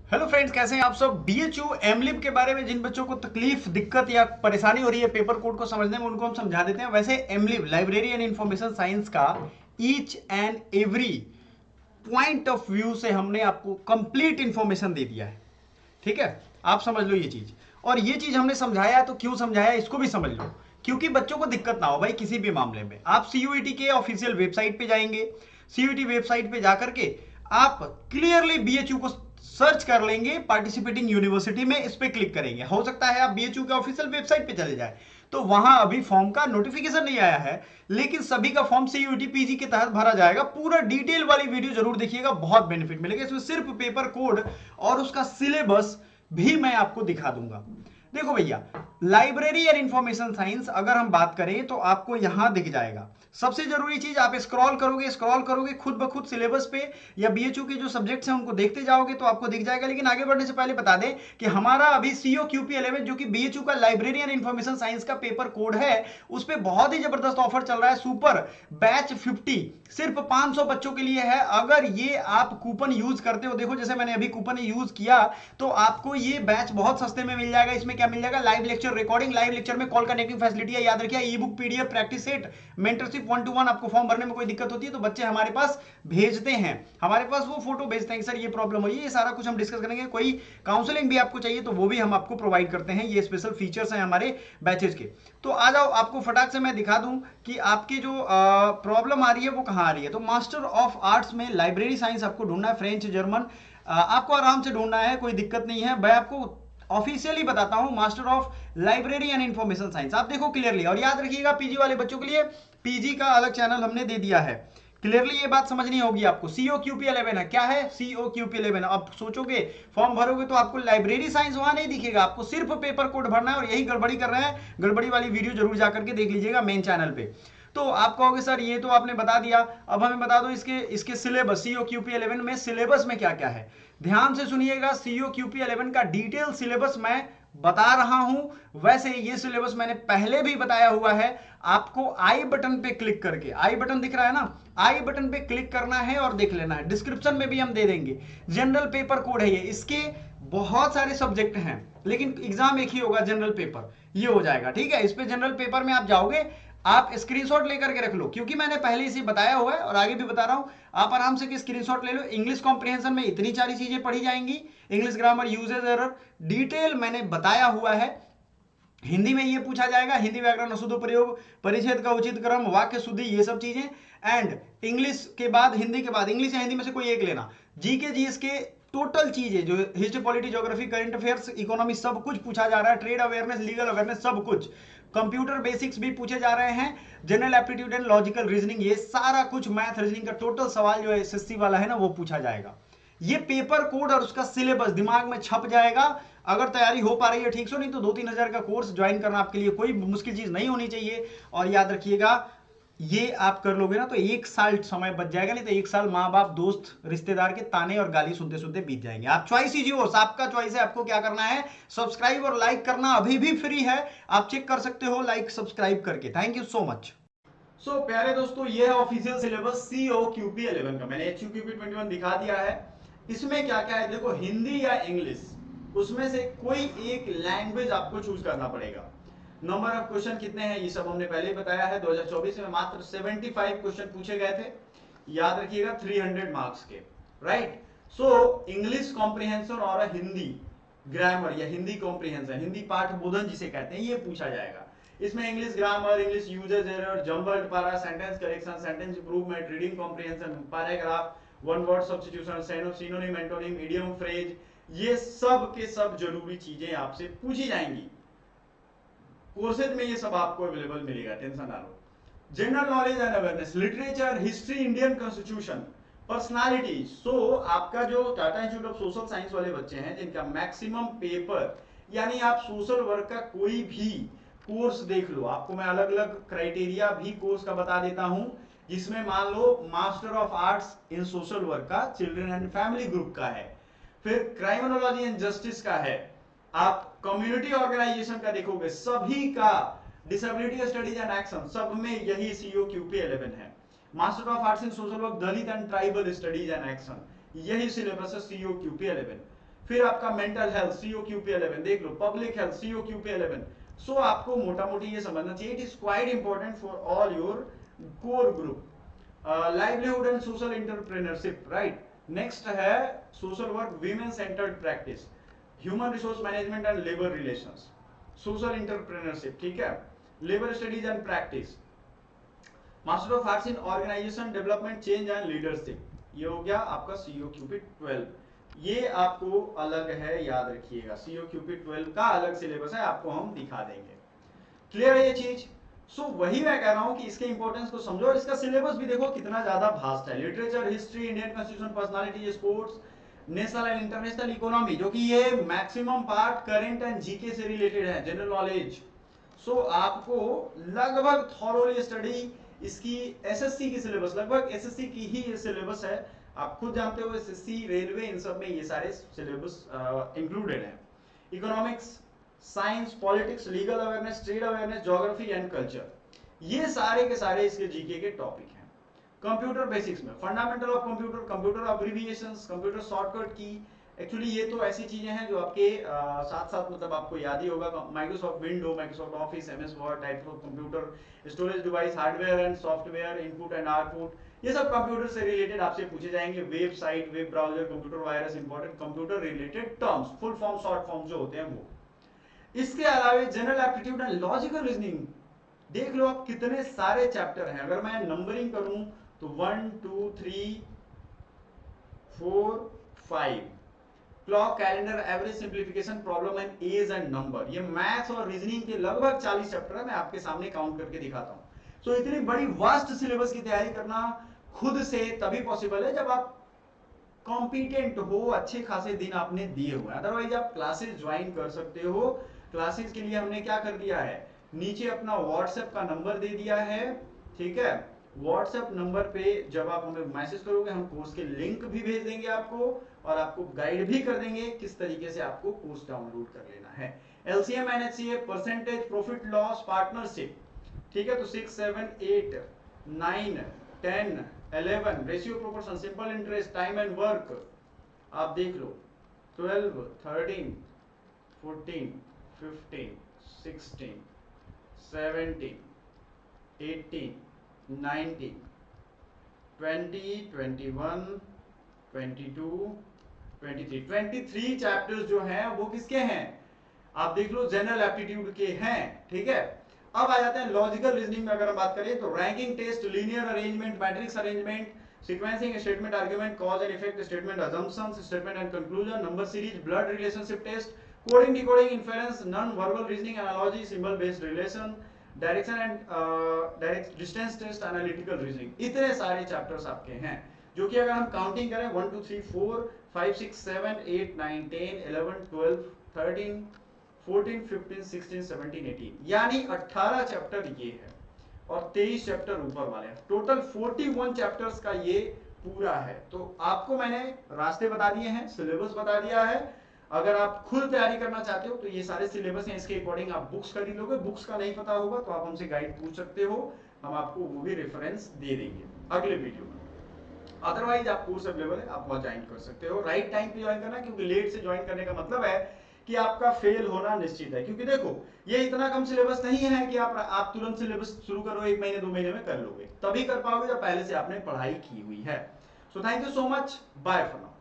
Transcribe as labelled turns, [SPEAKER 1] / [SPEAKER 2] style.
[SPEAKER 1] Hello friends, कैसे हैं आप सब। बीएचयू एमलिब के बारे में जिन बच्चों को तकलीफ, दिक्कत या परेशानी हो रही है पेपर कोड को समझने में, उनको हम समझा देते हैं। वैसे एमलिब लाइब्रेरी एंड इंफॉर्मेशन साइंस का each and every point of view से हमने आपको कंप्लीट इंफॉर्मेशन दे दिया है। ठीक है, आप समझ लो ये चीज। और ये चीज हमने समझाया तो क्यों समझाया इसको भी समझ लो, क्योंकि बच्चों को दिक्कत ना हो भाई किसी भी मामले में। आप सीयूईटी के ऑफिशियल वेबसाइट पे जाएंगे, सीयूईटी वेबसाइट पे जाकर के आप क्लियरली बीएचयू को सर्च कर लेंगे, पार्टिसिपेटिंग यूनिवर्सिटी में इस पे क्लिक करेंगे। हो सकता है आप बीएचयू के ऑफिशियल वेबसाइट पे चले जाए तो वहां अभी फॉर्म का नोटिफिकेशन नहीं आया है, लेकिन सभी का फॉर्म सीयूईटी पीजी के तहत भरा जाएगा। पूरा डिटेल वाली वीडियो जरूर देखिएगा, बहुत बेनिफिट मिलेगा इसमें। सिर्फ पेपर कोड और उसका सिलेबस भी मैं आपको दिखा दूंगा। देखो भैया, लाइब्रेरी एंड इंफॉर्मेशन साइंस अगर हम बात करें तो आपको यहां दिख जाएगा। सबसे जरूरी चीज, आप स्क्रॉल करोगे खुद ब खुद सिलेबस पे या बीएचयू के जो सब्जेक्ट्स हैं उनको देखते जाओगे तो आपको दिख जाएगा। लेकिन आगे बढ़ने से पहले बता दें कि हमारा अभी सीओ क्यूपी 11 जो कि बीएचयू का लाइब्रेरी एंड इंफॉर्मेशन साइंस का पेपर कोड है, उस पर बहुत ही जबरदस्त ऑफर चल रहा है। सुपर बैच 50 सिर्फ 500 बच्चों के लिए है। अगर ये आप कूपन यूज करते हो, देखो जैसे मैंने अभी कूपन यूज किया तो आपको ये बैच बहुत सस्ते में मिल जाएगा। इसमें क्या मिल जाएगा? Live lecture recording, live lecture में कॉल कनेक्टिंग फैसिलिटी है, याद रखिए। ई book, PDF, practice set, mentorship 1-to-1। आपको फॉर्म भरने में कोई दिक्कत होती है तो बच्चे हमारे पास भेजते हैं, हमारे पास वो फोटो भेजते हैं कि सर ये प्रॉब्लम हुई है। ये सारा कुछ हम डिस्कस करेंगे। कोई काउंसलिंग भी आपको चाहिए तो वो भी हम आपको प्रोवाइड करते हैं। ये स्पेशल फीचर्स हैं हमारे बैचेज के। तो आ जाओ, आपको फटाक से मैं दिखा दूं कि आपकी जो प्रॉब्लम आ रही है वो कहां आ रही है। तो मास्टर ऑफ आर्ट्स में लाइब्रेरी साइंस आपको ढूंढना है, फ्रेंच, जर्मन आपको आराम से ढूंढना है, कोई दिक्कत नहीं है। मैं आपको ऑफिशियली बताता हूं, master of library and information science. आप देखो क्लियरली, और याद रखिएगा पीजी वाले बच्चों के लिए पीजी का अलग चैनल हमने दे दिया है। क्लियरली ये बात समझनी होगी आपको। सीओ क्यूपी 11 है, क्या है? CO QP 11। अब सोचोगे फॉर्म भरोगे तो आपको लाइब्रेरी साइंस वहां नहीं दिखेगा, आपको सिर्फ पेपर कोड भरना है। और यही गड़बड़ी कर रहे हैं, गड़बड़ी वाली वीडियो जरूर जाकर के देख लीजिएगा मेन चैनल पे। तो आप कहोगे सर ये तो आपने बता दिया, अब हमें बता दो इसके इसके सिलेबस, सीओ क्यूपी 11 में सिलेबस में क्या क्या है। ध्यान से सुनिएगा, सीओ क्यूपी 11 का डिटेल सिलेबस मैं बता रहा हूं। वैसे ये सिलेबस मैंने पहले भी बताया हुआ है। आपको आई बटन पे क्लिक करके, आई बटन दिख रहा है ना, आई बटन पे क्लिक करना है और देख लेना है। डिस्क्रिप्शन में भी हम दे देंगे। जनरल पेपर कोड है ये, इसके बहुत सारे सब्जेक्ट हैं लेकिन एग्जाम एक ही होगा, जनरल पेपर। ये हो जाएगा, ठीक है। इस पे जनरल पेपर में आप जाओगे, आप स्क्रीनशॉट लेकर के रख लो, क्योंकि मैंने पहले इसे बताया हुआ है और आगे भी बता रहा हूं। आप आराम से स्क्रीनशॉट ले लो। इंग्लिश कॉम्प्रिहेंशन में इतनी सारी चीजें पढ़ी जाएंगी, English grammar, usages, error, detail मैंने बताया हुआ है। हिंदी में ये पूछा जाएगा, हिंदी व्याकरण, अशुद्धोपयोग, परिच्छेद का उचित क्रम, वाक्य शुद्धि, ये सब चीजें। एंड इंग्लिश के बाद, हिंदी के बाद, इंग्लिश या हिंदी में से कोई एक लेना। जीके जीएस के टोटल चीजें जो history, polity, geography, current affairs, economy, सब कुछ पूछा जा रहा है। ट्रेड अवेयरनेस, लीगल अवेयरनेस, सब कुछ। कंप्यूटर बेसिक्स भी पूछे जा रहे हैं। General aptitude and logical reasoning, ये सारा कुछ मैथ रीजनिंग का टोटल सवाल जो एसएससी वाला है ना, वो पूछा जाएगा। ये पेपर कोड और उसका सिलेबस दिमाग में छप जाएगा। अगर तैयारी हो पा रही है ठीक से, नहीं तो 2-3 हजार का कोर्स ज्वाइन करना आपके लिए कोई मुश्किल चीज नहीं होनी चाहिए। और याद रखिएगा, ये आप कर लोगे ना तो 1 साल समय बच जाएगा, नहीं तो 1 साल माँ बाप, दोस्त, रिश्तेदार के ताने और गाली सुनते सुनते बीत जाएंगे। आप चॉइस कीजिए, और आपका चॉइस है, आपको क्या करना है। सब्सक्राइब और लाइक करना अभी भी फ्री है, आप चेक कर सकते हो लाइक सब्सक्राइब करके। Thank you so much. So प्यारे दोस्तों, ये है ऑफिशियल सिलेबस सीओ क्यूपी 11 का। मैंने एच यू क्यूपी 21 दिखा दिया है। इसमें क्या क्या है देखो, हिंदी या इंग्लिश, उसमें से कोई एक लैंग्वेज आपको चूज करना पड़ेगा। नंबर ऑफ क्वेश्चन कितने हैं ये सब हमने पहले ही बताया है। 2024 में मात्र 75 क्वेश्चन पूछे गए थे, याद रखिएगा, 300 मार्क्स के। राइट। सो इंग्लिश कॉम्प्रिहेंशन और हिंदी ग्रामर या हिंदी कॉम्प्रिहेंशन, हिंदी पाठ बोधन जिसे कहते हैं, ये पूछा जाएगा। इसमें English grammar, English usages, error, jumbled para, sentence correction, sentence improvement, reading comprehension, paragraph, one word substitution, synonym, antonym, idiom, phrase, ये सब के सब जरूरी चीजें आपसे पूछी जाएंगी। कोर्सेज में ये सब आपको अवेलेबल मिलेगा, टेंशन ना लो। General knowledge and awareness, literature, history, Indian constitution, personality. So आपका जो Tata Institute of Social Science वाले बच्चे हैं, जिनका मैक्सिमम पेपर, यानी आप सोशल वर्क का कोई भी कोर्स देख लो, आपको मैं अलग अलग क्राइटेरिया भी कोर्स का बता देता हूं। जिसमें मान लो master of arts in social work का चिल्ड्रन एंड फैमिली ग्रुप का है, फिर क्राइमिनोलॉजी एंड जस्टिस का है, आप कम्युनिटी ऑर्गेनाइजेशन का देखोगे, सभी का, डिसेबिलिटी स्टडीज एंड एक्शन, सब में यही सीओ क्यूपी 11 है। Master of arts in social work, Dalit and tribal studies and action, यही सिलेबस है सीओ क्यूपी 11। फिर आपका मेंटल हेल्थ COQP11 देख लो, पब्लिक हेल्थ COQP11। सो आपको मोटा मोटी ये समझना चाहिए, it is quite important for all your core group. Livelihood and social entrepreneurship, right. Next है social work, women centred practice, human resource management and labour relations, social entrepreneurship, ठीक है, labour studies and practice, master of arts in organisation development change and leadership, ये हो गया आपका COQP12। ये आपको अलग है, याद रखिएगा, COQP12 का अलग सिलेबस है, आपको हम दिखा देंगे। क्लियर है ये चीज? सो वही मैं कह रहा हूं कि इसके इंपॉर्टेंस को समझो, और इसका सिलेबस भी देखो कितना ज्यादा भास्ट है। Literature, history, Indian constitution, personality, sports, national and international economy, जो कि ये maximum part current and GK से रिलेटेड है, जनरल नॉलेज। सो आपको लगभग थॉरोली स्टडी इसकी, एसएससी की सिलेबस, लगभग एसएससी की ही ये सिलेबस है। आप खुद जानते हो एसएससी, रेलवे, इन सब में ये सारे सिलेबस इंक्लूडेड है। Economics, science, politics, legal awareness, trade awareness, geography and culture, ये सारे के सारे इसके जीके के टॉपिक हैं। कंप्यूटर बेसिक्स में fundamental of computer, computer अब्रिविएशंस, computer shortcut की, एक्चुअली ये तो ऐसी चीजें हैं जो आपके साथ साथ मतलब आपको याद ही होगा। Microsoft window, Microsoft office, MS word, types of computer, storage device, hardware and software, input and output, ये सब कंप्यूटर से रिलेटेड आपसे पूछे जाएंगे। Website, web browser, computer virus, important computer related terms, full form, short form जो होते हैं वो। इसके अलावा general aptitude and logical reasoning, देख लो आप कितने सारे चैप्टर हैं। अगर मैं नंबरिंग करूं तो 1 2 3 4 5, clock, calendar, average, simplification, problem and age and number, ये मैथ्स और रीजनिंग के लगभग 40 चैप्टर है। मैं आपके सामने काउंट करके दिखाता हूं। सो इतनी बड़ी वास्ट सिलेबस की तैयारी करना खुद से तभी पॉसिबल है जब आप कॉम्पिटेंट हो, अच्छे खासे दिन आपने दिए हुए। अदरवाइज आप क्लासेस ज्वाइन कर सकते हो। क्लासेस के लिए हमने क्या कर दिया है, नीचे अपना व्हाट्सएप का नंबर दे दिया है, ठीक है। व्हाट्सएप नंबर पे जब आप हमें मैसेज करोगे, हम कोर्स के लिंक भी भेज देंगे आपको, और आपको गाइड भी कर देंगे किस तरीके से आपको कोर्स डाउनलोड कर लेना है। LCM, NHCA, percentage, profit loss, partnership, ठीक है। तो 6 7 8 9 10 11, ratio proportion, simple interest, time and work, आप देख लो 12 13 14 15 16 17 18 19 20 21 22 23, 23 चैप्टर्स जो हैं वो किसके हैं, आप देख लो जनरल एप्टीट्यूड के हैं, ठीक है। अब आ जाते हैं लॉजिकल रीजनिंग में। अगर हम बात करें तो ranking test, linear arrangement, matrix arrangement, sequencing, statement argument, cause and effect, statement assumptions, statement and conclusion, number series, blood relationship test, coding, decoding, inference, non verbal reasoning, analogy, symbol based relation, direction and direct distance test, analytical reasoning, इतने सारे chapters आपके हैं, जो कि अगर हम counting करें 1 2 3 4 5 6 7 8 9 10 11 12 13 14 15 16 17 18, यानी 18 चैप्टर ये है और 23 चैप्टर ऊपर वाले हैं। टोटल 41 चैप्टर्स का ये पूरा है। तो आपको मैंने रास्ते बता दिए हैं, सिलेबस बता दिया है। अगर आप खुद तैयारी करना चाहते हो तो ये सारे सिलेबस हैं, इसके अकॉर्डिंग आप बुक्स खरीद लोगे। बुक्स का नहीं पता होगा तो आप हमसे गाइड पूछ सकते हो, हम आपको वो भी रेफरेंस दे देंगे अगले वीडियो में। अदरवाइज आप कोर्स अवेलेबल है, आप वहां ज्वाइन कर सकते हो। राइट टाइम पे ज्वाइन करना, क्योंकि लेट से ज्वाइन करने का मतलब है कि आपका फेल होना निश्चित है। क्योंकि देखो ये इतना कम सिलेबस नहीं है कि आप तुरंत सिलेबस शुरू करो 1 महीने 2 महीने में कर लोगे, तभी कर पाओगे जब पहले से आपने पढ़ाई की हुई है। So thank you so much, bye for now.